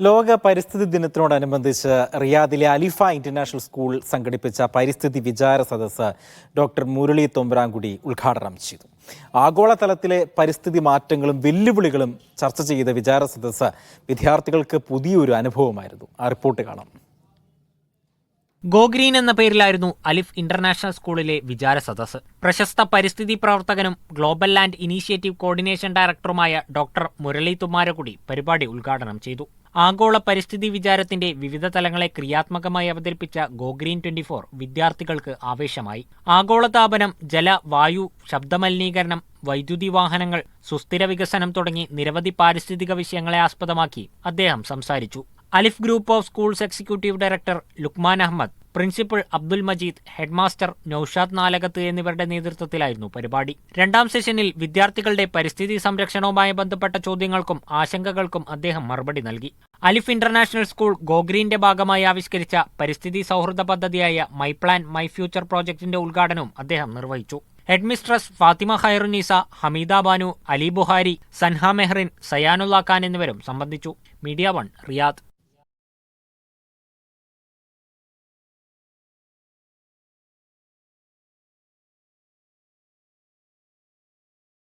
ലോക പരിസ്ഥിതി ദിനത്തോടനുബന്ധിച്ച് റിയാദിലെ അലിഫ ഇന്റർനാഷണൽ സ്കൂൾ സംഘടിപ്പിച്ച പരിസ്ഥിതി വിചാര സദസ്സ് ഡോക്ടർ മുരളി തൊമ്പ്രാൻകുടി ഉദ്ഘാടനം ചെയ്തു. ആഗോളതലത്തിലെ പരിസ്ഥിതി മാറ്റങ്ങളും വെല്ലുവിളികളും ചർച്ച ചെയ്ത വിചാര സദസ്സ് വിദ്യാർത്ഥികൾക്ക് പുതിയൊരു അനുഭവമായിരുന്നു. ആ റിപ്പോർട്ട് കാണാം. ഗോ ഗ്രീൻ എന്ന പേരിലായിരുന്നു അലിഫ് ഇന്റർനാഷണൽ സ്കൂളിലെ വിചാര സദസ്സ്. പ്രശസ്ത പരിസ്ഥിതി പ്രവർത്തകനും ഗ്ലോബൽ ലാൻഡ് ഇനീഷ്യേറ്റീവ് കോർഡിനേഷൻ ഡയറക്ടറുമായ ഡോക്ടർ മുരളി തുമ്മാരകുടി പരിപാടി ഉദ്ഘാടനം ചെയ്തു. ആഗോള പരിസ്ഥിതി വിചാരത്തിന്റെ വിവിധ തലങ്ങളെ ക്രിയാത്മകമായി അവതരിപ്പിച്ച ഗോ ഗ്രീൻ 24 വിദ്യാർത്ഥികൾക്ക് ആവേശമായി. ആഗോളതാപനം, ജല, വായു, ശബ്ദമലിനീകരണം, വൈദ്യുതി വാഹനങ്ങൾ, സുസ്ഥിര വികസനം തുടങ്ങി നിരവധി പാരിസ്ഥിതിക വിഷയങ്ങളെ ആസ്പദമാക്കി അദ്ദേഹം സംസാരിച്ചു. Alif group of schools executive director Lukman Ahmed, principal Abdul Majeed, headmaster Naushad Nalakath എന്നിവരുടെ നേതൃത്വത്തിലായിരുന്നു പരിപാടി. രണ്ടാം സെഷനിൽ വിദ്യാർത്ഥികളുടെ പരിസ്ഥിതി സംരക്ഷണവുമായി ബന്ധപ്പെട്ട ചോദ്യങ്ങൾക്കും ആശങ്കകൾക്കും അദ്ദേഹം മറുപടി നൽകി. അലിഫ് ഇന്റർനാഷണൽ സ്കൂൾ ഗോ ഗ്രീന്റെ ഭാഗമായി ആവിഷ്കരിച്ച പരിസ്ഥിതി സൗഹൃദ പദ്ധതിയായ മൈ പ്ലാൻ മൈ ഫ്യൂച്ചർ പ്രോജക്ടിന്റെ ഉദ്ഘാടനവും അദ്ദേഹം നിർവഹിച്ചു. ഹെഡ്മിസ്ട്രസ് ഫാത്തിമ ഖൈറുന്നീസ, ഹമീദ ബാനു, അലി ബുഹാരി, സൻഹ മെഹ്റിൻ, സയാനുള്ള ഖാൻ എന്നിവരും സംബന്ധിച്ചു. Media 1 Riyadh.